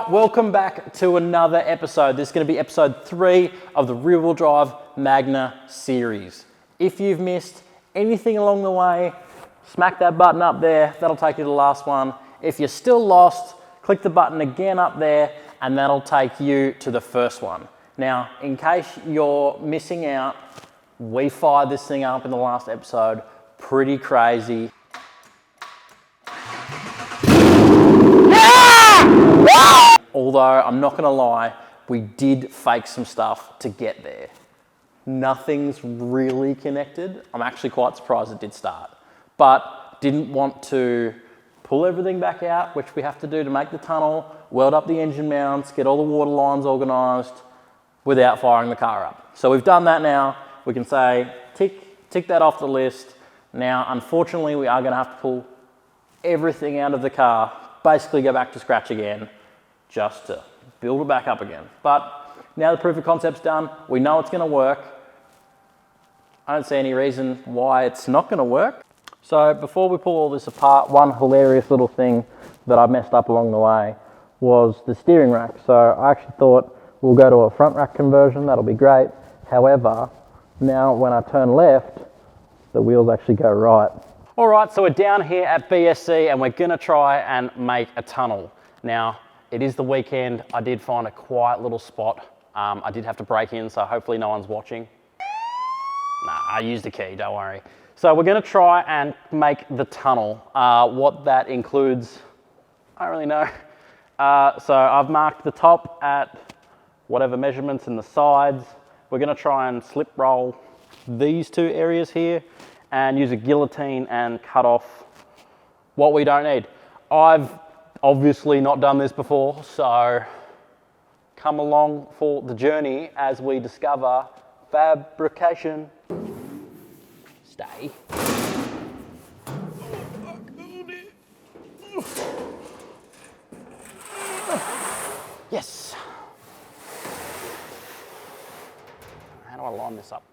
right, welcome back to another episode. This is going to be episode 3 of the rear-wheel drive Magna series. If you've missed anything along the way, smack that button up there. That'll take you to the last one. If you're still lost, click the button again up there, and that'll take you to the first one. Now, in case you're missing out, we fired this thing up in the last episode. Pretty crazy. Although, I'm not gonna lie, we did fake some stuff to get there. Nothing's really connected. I'm actually quite surprised it did start, but didn't want to pull everything back out, which we have to do to make the tunnel, weld up the engine mounts, get all the water lines organized without firing the car up. So we've done that now. We can say, tick that off the list. Now, unfortunately, we are gonna have to pull everything out of the car, basically go back to scratch again, just to build it back up again. But now the proof of concept's done, we know it's gonna work. I don't see any reason why it's not gonna work. So before we pull all this apart, one hilarious little thing that I messed up along the way was the steering rack. So I actually thought we'll go to a front rack conversion, that'll be great. However, now when I turn left, the wheels actually go right. All right, so we're down here at BSC and we're gonna try and make a tunnel. Now, it is the weekend. I did find a quiet little spot. I did have to break in, so hopefully no one's watching. Nah, I used the key, don't worry. So we're gonna try and make the tunnel. What that includes, I don't really know. So I've marked the top at whatever measurements and the sides. We're gonna try and slip roll these two areas here and use a guillotine and cut off what we don't need. I've obviously not done this before, so come along for the journey as we discover fabrication. Stay. Yes. How do I line this up?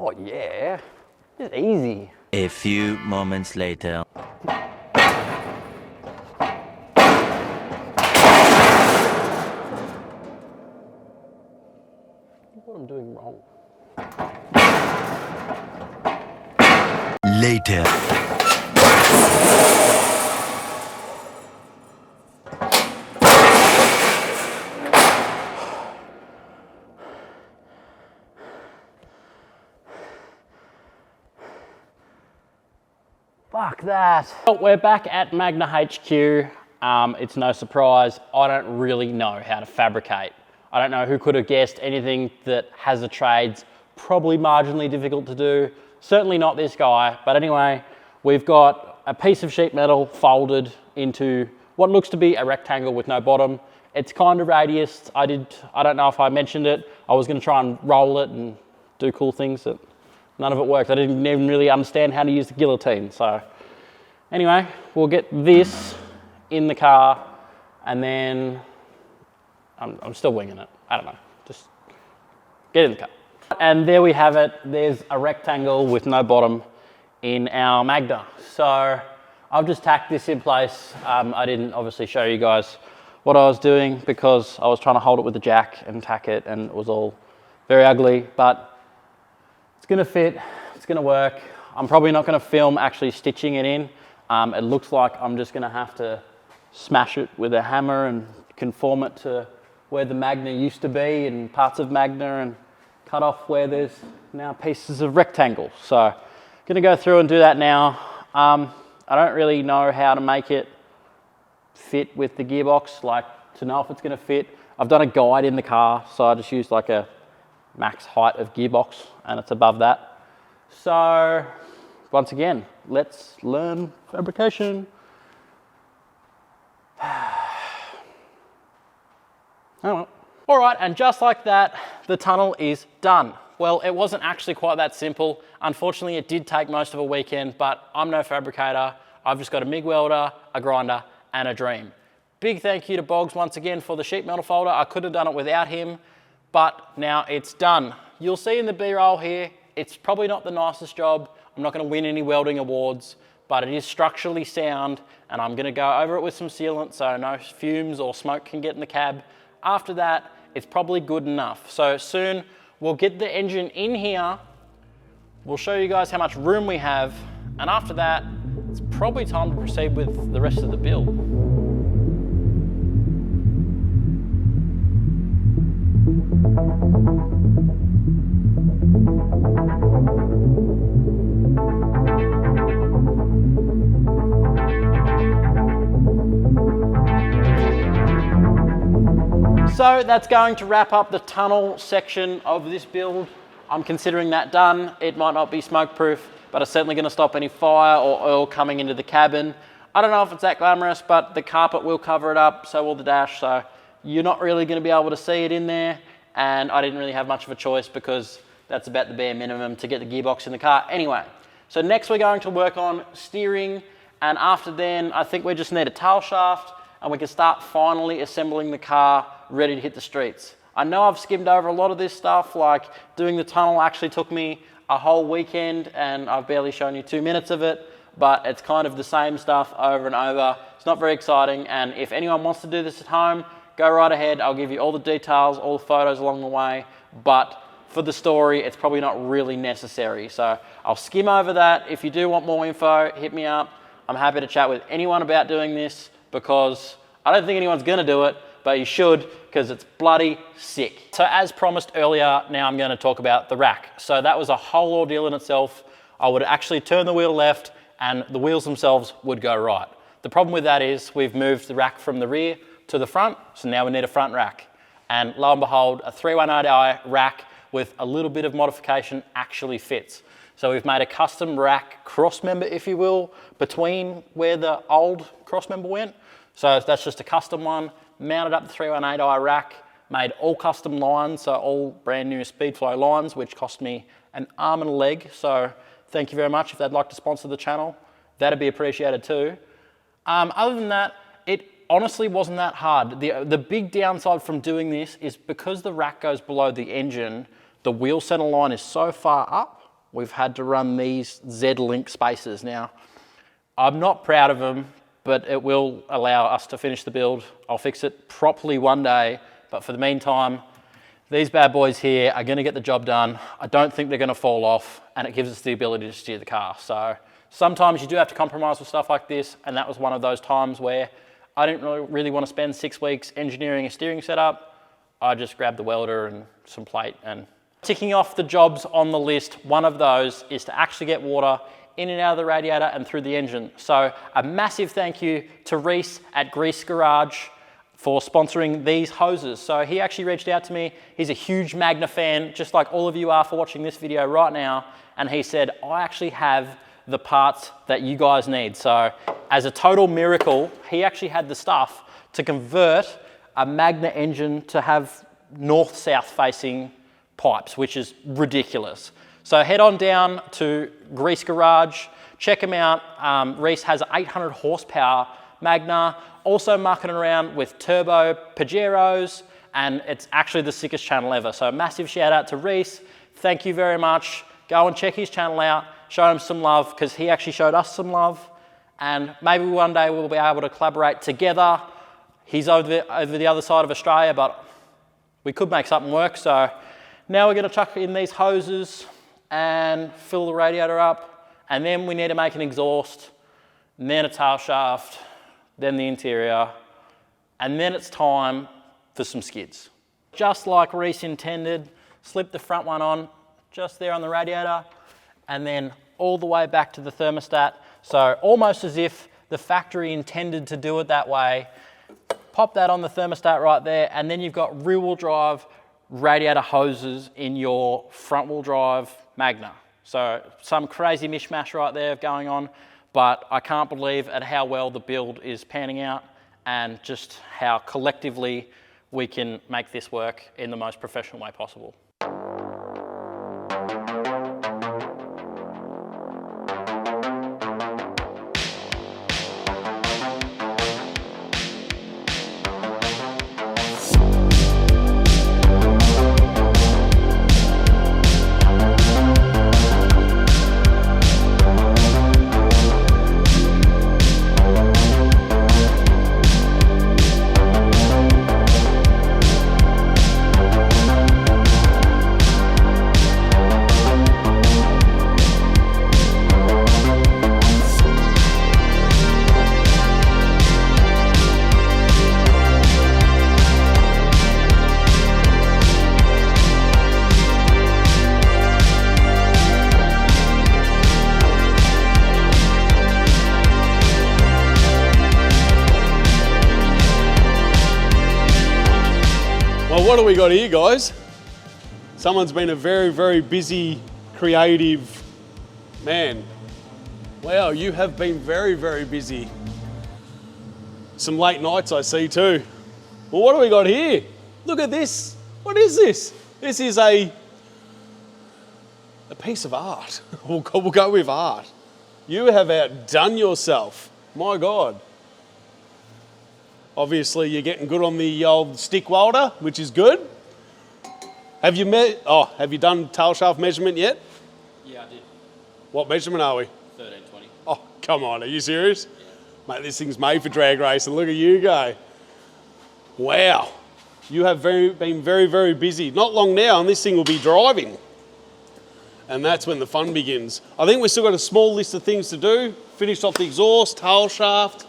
Oh yeah, it's easy. A few moments later. What I'm doing wrong. Later. Fuck that. Well, we're back at Magna HQ. It's no surprise. I don't really know how to fabricate. I don't know who could have guessed anything that has the trades. Probably marginally difficult to do. Certainly not this guy. But anyway, we've got a piece of sheet metal folded into what looks to be a rectangle with no bottom. It's kind of radius. I don't know if I mentioned it. I was gonna try and roll it and do cool things that none of it worked. I didn't even really understand how to use the guillotine. So anyway, we'll get this in the car and then I'm still winging it. I don't know, just get in the car. And there we have it. There's a rectangle with no bottom in our Magna. So I've just tacked this in place. I didn't obviously show you guys what I was doing because I was trying to hold it with the jack and tack it and it was all very ugly, but it's gonna fit, it's gonna work. I'm probably not gonna film actually stitching it in. It looks like I'm just gonna have to smash it with a hammer and conform it to where the Magna used to be and parts of Magna and cut off where there's now pieces of rectangle. So gonna go through and do that now. I don't really know how to make it fit with the gearbox, like to know if it's gonna fit. I've done a guide in the car, so I just used like a max height of gearbox and it's above that. So once again, let's learn fabrication. Oh. All right, and just like that, the tunnel is done. Well, it wasn't actually quite that simple. Unfortunately, it did take most of a weekend, but I'm no fabricator. I've just got a MIG welder, a grinder, and a dream. Big thank you to Boggs once again for the sheet metal folder. I could have done it without him, but now it's done. You'll see in the B-roll here, it's probably not the nicest job. I'm not going to win any welding awards, but it is structurally sound, and I'm going to go over it with some sealant so no fumes or smoke can get in the cab. After that, it's probably good enough. So soon we'll get the engine in here, we'll show you guys how much room we have, and after that, it's probably time to proceed with the rest of the build. So that's going to wrap up the tunnel section of this build. I'm considering that done. It might not be smoke proof, but it's certainly going to stop any fire or oil coming into the cabin. I don't know if it's that glamorous, but the carpet will cover it up, so will the dash, so you're not really going to be able to see it in there. And I didn't really have much of a choice because that's about the bare minimum to get the gearbox in the car. Anyway, so next we're going to work on steering, and after then I think we just need a tail shaft and we can start finally assembling the car ready to hit the streets. I know I've skimmed over a lot of this stuff, like doing the tunnel actually took me a whole weekend and I've barely shown you 2 minutes of it, but it's kind of the same stuff over and over. It's not very exciting, and if anyone wants to do this at home, go right ahead. I'll give you all the details, all the photos along the way, but for the story, it's probably not really necessary. So I'll skim over that. If you do want more info, hit me up. I'm happy to chat with anyone about doing this because I don't think anyone's gonna do it, but you should because it's bloody sick. So as promised earlier, now I'm gonna talk about the rack. So that was a whole ordeal in itself. I would actually turn the wheel left and the wheels themselves would go right. The problem with that is we've moved the rack from the rear to the front, so now we need a front rack. And lo and behold, a 318i rack with a little bit of modification actually fits. So we've made a custom rack cross member, if you will, between where the old cross member went. So that's just a custom one, mounted up the 318i rack, made all custom lines, so all brand new Speedflow lines, which cost me an arm and a leg. So thank you very much. If they'd like to sponsor the channel, that'd be appreciated too. Other than that, it honestly wasn't that hard. The big downside from doing this is because the rack goes below the engine, the wheel center line is so far up, we've had to run these Z-link spacers. Now, I'm not proud of them, but it will allow us to finish the build. I'll fix it properly one day, but for the meantime, these bad boys here are gonna get the job done. I don't think they're gonna fall off, and it gives us the ability to steer the car. So sometimes you do have to compromise with stuff like this, and that was one of those times where I didn't really want to spend 6 weeks engineering a steering setup. I just grabbed the welder and some plate and ticking off the jobs on the list. One of those is to actually get water in and out of the radiator and through the engine. So a massive thank you to Reese at Grease Garage for sponsoring these hoses. So he actually reached out to me. He's a huge Magna fan, just like all of you are for watching this video right now. And he said, I actually have the parts that you guys need. So as a total miracle, he actually had the stuff to convert a Magna engine to have north-south facing pipes, which is ridiculous. So head on down to Grease Garage, check him out. Reese has an 800 horsepower Magna, also mucking around with turbo Pajeros, and it's actually the sickest channel ever. So a massive shout out to Reese. Thank you very much. Go and check his channel out. Show him some love because he actually showed us some love, and maybe one day we'll be able to collaborate together. He's over the other side of Australia, but we could make something work. So now we're going to chuck in these hoses and fill the radiator up, and then we need to make an exhaust, and then a tail shaft, then the interior, and then it's time for some skids. Just like Reese intended, slip the front one on just there on the radiator, and then all the way back to the thermostat. So almost as if the factory intended to do it that way. Pop that on the thermostat right there, and then you've got rear wheel drive radiator hoses in your front wheel drive Magna. So some crazy mishmash right there going on, but I can't believe at how well the build is panning out and just how collectively we can make this work in the most professional way possible. what do we got here, guys? Someone's been a very, very busy, creative man. Wow, you have been very, very busy. Some late nights I see too. Well, what do we got here? Look at this. What is this? This is a piece of art. We'll go with art. You have outdone yourself. My God. Obviously, you're getting good on the old stick welder, which is good. Have you done tail shaft measurement yet? Yeah, I did. What measurement are we? 1320. Oh, come on, are you serious? Yeah. Mate, this thing's made for drag racing. Look at you go. Wow. You have been very, very busy. Not long now, and this thing will be driving. And that's when the fun begins. I think we've still got a small list of things to do. Finish off the exhaust, tail shaft.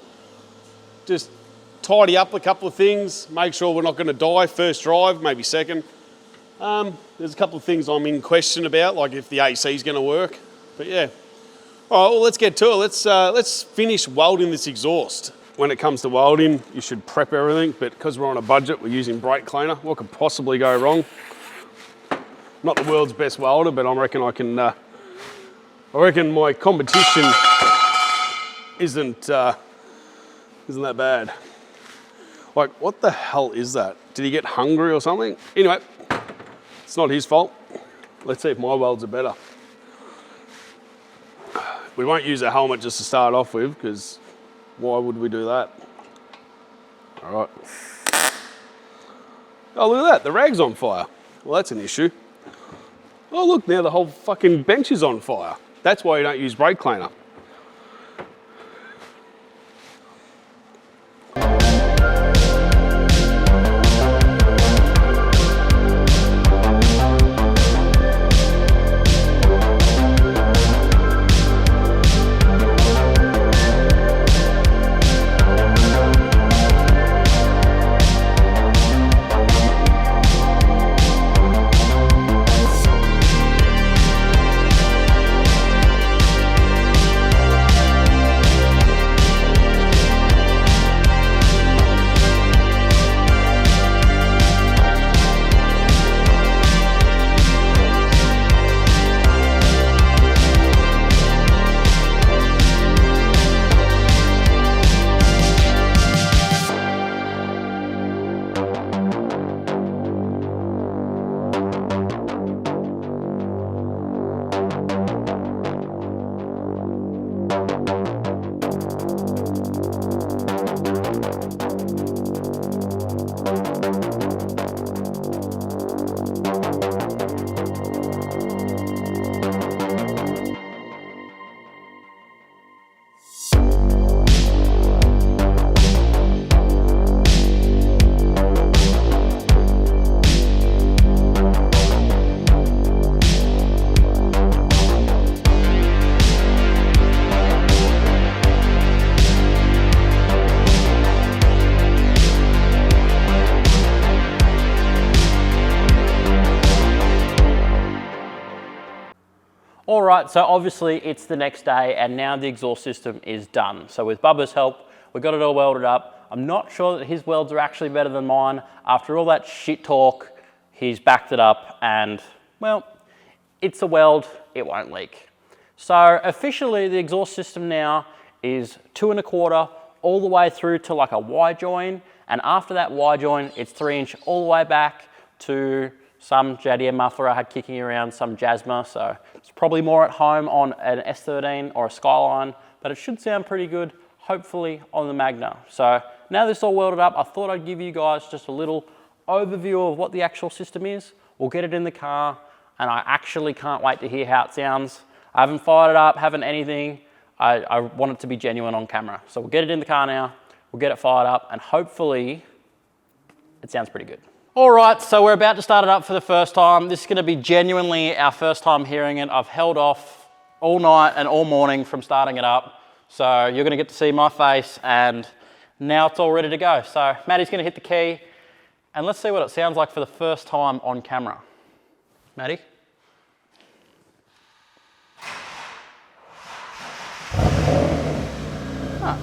Just tidy up a couple of things. Make sure we're not going to die first drive, maybe second. There's a couple of things I'm in question about, like if the AC is going to work. But yeah. All right, well, let's get to it. Let's finish welding this exhaust. When it comes to welding, you should prep everything, but because we're on a budget, we're using brake cleaner. What could possibly go wrong? Not the world's best welder, but I reckon I reckon my competition isn't that bad. Like, what the hell is that? Did he get hungry or something? Anyway, it's not his fault. Let's see if my welds are better. We won't use a helmet just to start off with, because why would we do that? All right. Oh, look at that, the rag's on fire. Well, that's an issue. Oh, look, now the whole fucking bench is on fire. That's why you don't use brake cleaner. All right, so obviously it's the next day and now the exhaust system is done. So with Bubba's help, we got it all welded up. I'm not sure that his welds are actually better than mine. After all that shit talk, he's backed it up and, well, it's a weld, it won't leak. So officially the exhaust system now is 2 1/4 all the way through to like a Y join. And after that Y join, it's 3" all the way back to some JDM muffler I had kicking around, some Jasma, so it's probably more at home on an S13 or a Skyline, but it should sound pretty good, hopefully on the Magna. So now this is all welded up, I thought I'd give you guys just a little overview of what the actual system is. We'll get it in the car, and I actually can't wait to hear how it sounds. I haven't fired it up, haven't anything. I want it to be genuine on camera. So we'll get it in the car now, we'll get it fired up, and hopefully it sounds pretty good. All right, so we're about to start it up for the first time. This is gonna be genuinely our first time hearing it. I've held off all night and all morning from starting it up. So you're gonna get to see my face, and now it's all ready to go. So Maddie's gonna hit the key, and let's see what it sounds like for the first time on camera. Maddie? Huh.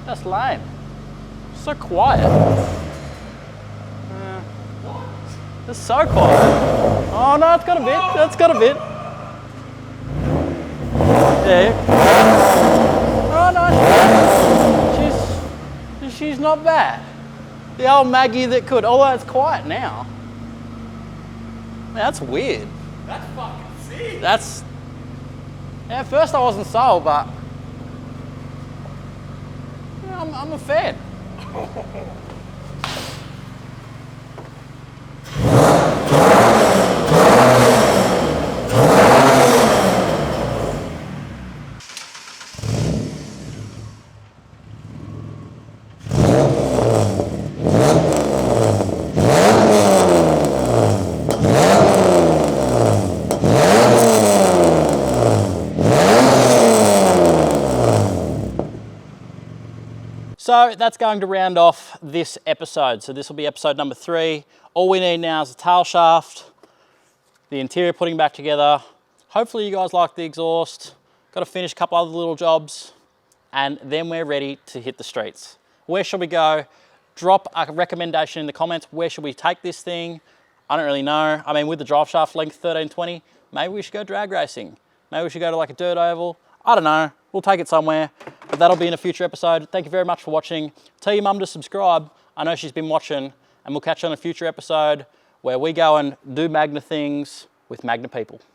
Ugh. That's lame. So quiet. It's so quiet. Oh no, it's got a bit. That's got a bit. Yeah. Oh no, she's not bad. The old Maggie that could, although it's quiet now. Man, that's weird. That's fucking sick. That's, yeah, at first I wasn't sold, but yeah, I'm a fan. So that's going to round off this episode. So this will be episode number 3. All we need now is a tail shaft, the interior putting back together. Hopefully you guys like the exhaust. Got to finish a couple other little jobs and then we're ready to hit the streets. Where should we go? Drop a recommendation in the comments. Where should we take this thing? I don't really know. I mean, with the drive shaft length 1320, maybe we should go drag racing. Maybe we should go to like a dirt oval. I don't know. We'll take it somewhere, but that'll be in a future episode. Thank you very much for watching. Tell your mum to subscribe. I know she's been watching, and we'll catch you on a future episode where we go and do Magna things with Magna people.